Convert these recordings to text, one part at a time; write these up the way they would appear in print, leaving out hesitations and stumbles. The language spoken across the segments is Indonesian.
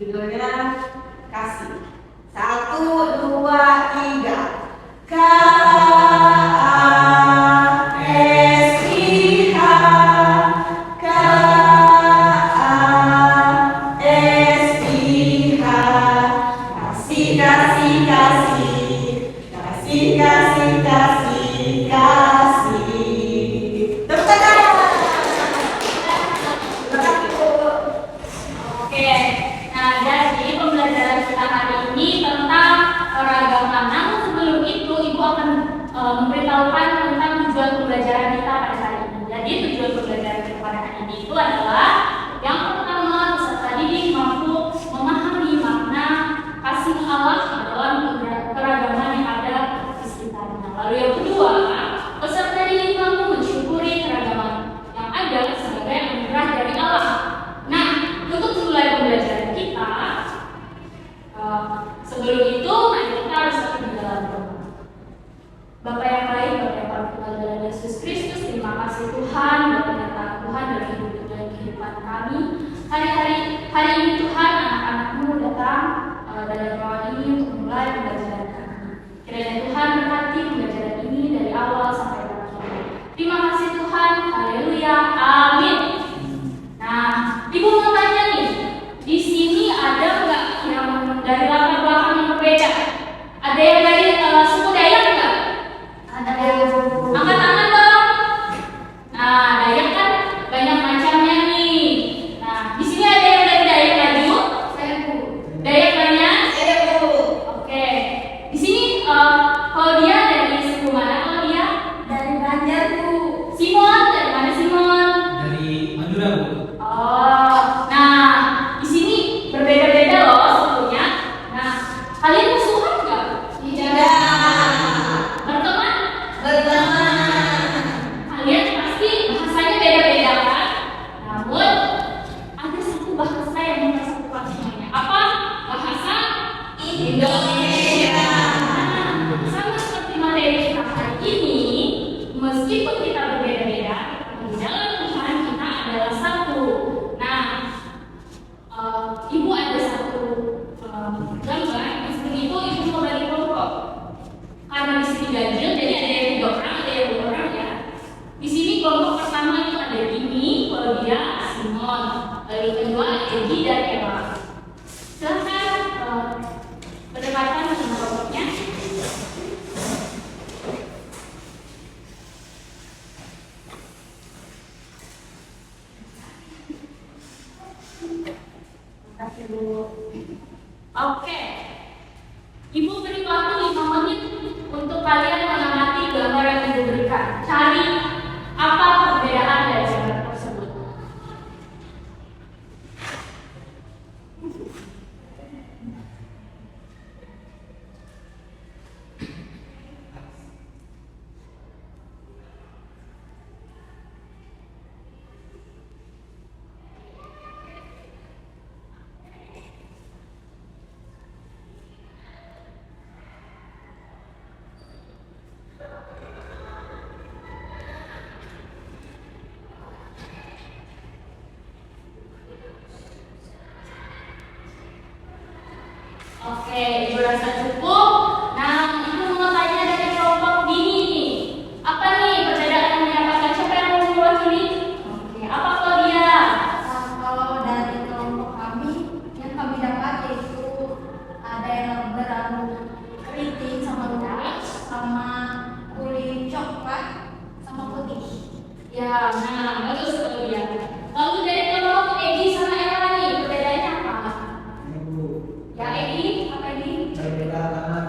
Judulnya kasih. 1, 2, 3. Memberitahukan tentang tujuan pembelajaran kita pada hari ini. Jadi tujuan pembelajaran kita pada hari ini itu adalah yang pertama, peserta didik mampu memahami makna kasih Allah dalam keragaman yang ada di sekitarnya. Lalu yang kedua, peserta didik mampu mensyukuri keragaman yang ada sebagai anugerah dari Allah. Nah, untuk memulai pembelajaran kita, sebelum itu kita harus di dalam doa. Bapak yang baik, Bapak yang paling tinggal dalam Yesus Kristus, terima kasih Tuhan buat penyertaan Tuhan dalam hidup dan kehidupan kami. Hari ini Tuhan, anak-anak-Mu datang dalam ruangan ini untuk memulai pembelajaran kami. Kiranya Tuhan berkati pembelajaran ini dari awal sampai akhir. Terima kasih Tuhan, haleluya, amin. Nah, Ibu mau tanya nih, di sini ada nggak yang dari latar belakang yang berbeda? Ada yang dari suku Dayak nggak? Angkat tangan dong. Nah, Dayak kan banyak macamnya nih. Nah, di sini ada yang dari Dayak Maju? Saya Bu. Dayak Banyak? Saya Bu. Oke. Di sini kalau dia dari suku mana? Kalau dia dari Banjar Bu. Simon dari mana Simon? Dari Madura Bu. Oh, nah di sini berbeda-beda loh sukunya. Nah, kalian musuhan nggak? Tidak. Kalian pasti bahasanya beda-beda kan? Namun ada satu bahasa yang mempersatukan semuanya. Apa? Bahasa Indonesia. Nah, sama seperti materi kita hari ini, meskipun kita berbeda-beda, di dalam Tuhan kita adalah satu. Nah, Ibu ada satu gambar. Seperti itu Ibu mau bagi kelompok. Karena di sini ganjil, jadi ada yang 3 orang, ada yang 2 orang ya. Di sini kelompok pertama itu ada Dini, Claudia, Simon. Lalu kedua Egi dan Eva. Silahkan berdekatan dengan kelompoknya. Kasih dulu. Oke. Ibu beri waktu 5 menit untuk kalian mengamati gambar yang Ibu berikan. Cari apa perbedaan dari gambar tersebut. Oke, Ibu rasa cukup. Nah, Ibu mau tanya dari kelompok Dini nih. Apa nih perbedaan yang didapatkan? Siapa yang mau mewakili? Oke, apa Claudia? Kalau dari kelompok kami, yang kami dapat yaitu ada yang berambut keriting sama lurus, sama kulit coklat, sama putih. Ya, nah bagus Claudia. Lalu dari kelompok Egi sama Ella nih, perbedaannya apa? Ya Egi, apa Egi? Berbeda karena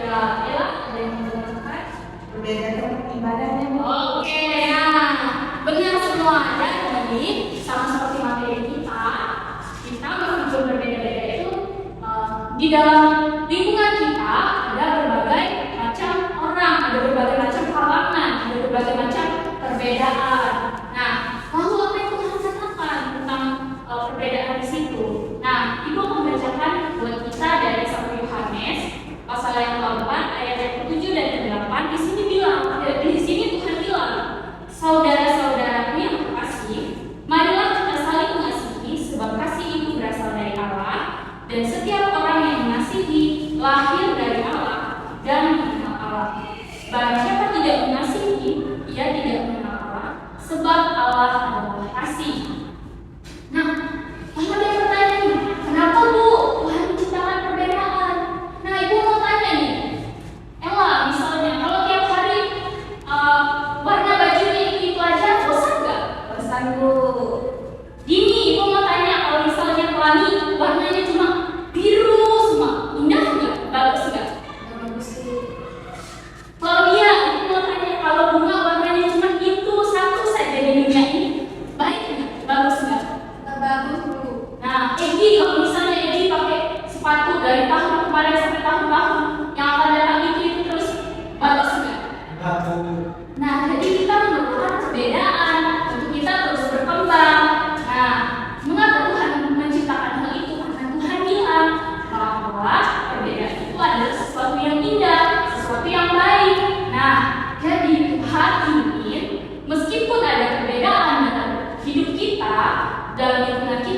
Ya, Ella ada yang mau jelaskan? Berbeda tempat ibadahnya. Oke, nah benar semua. Dan tadi sama seperti materi kita meskipun berbeda-beda itu di dalam lingkungan kita ada berbagai macam orang, ada berbagai macam kalangan, ada berbagai macam perbedaan. Nah, lalu apa yang Tuhan katakan tentang perbedaan di situ? Nah, Ibu membacakan buat kita dari 1 Yohanes pasal yang keempat ayat yang ke-7 dan ke-8. Di sini bilang, di sini Tuhan bilang, saudara-saudaraku yang terkasih, marilah kita saling mengasihi sebab kasih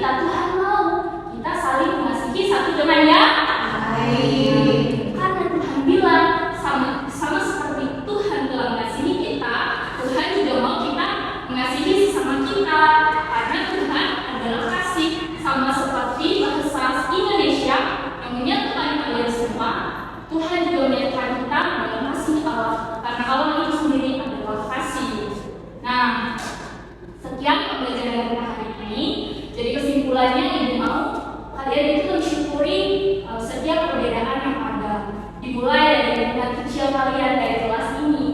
kita Tuhan mau kita saling mengasihi satu dengan yang lain. Karena Tuhan bilang sama seperti Tuhan telah mengasihi kita, Tuhan juga mau kita mengasihi sesama kita. Karena Tuhan adalah kasih, sama seperti bahasa Indonesia yang menyatukan kalian semua. Tuhan juga menyatakan kita dalam kasih Allah, karena Allah itu sendiri adalah kasih. Nah, sekian pembelajaran kita hari ini. Jadi kesimpulannya, Ibu mau kalian itu mensyukuri setiap perbedaan yang ada, dimulai dari tingkat kecil kalian dari kelas ini.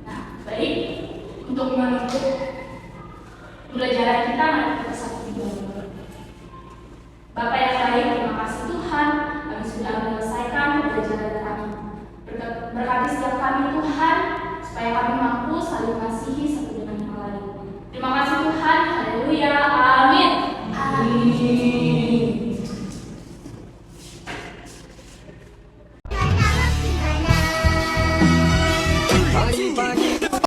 Nah, baik, untuk menutup pembelajaran kita, mari kita satu doa. Bapak yang baik, terima kasih Tuhan, kami sudah menyelesaikan pembelajaran kami. Berkati setiap kami Tuhan, supaya kami mampu saling mengasihi satu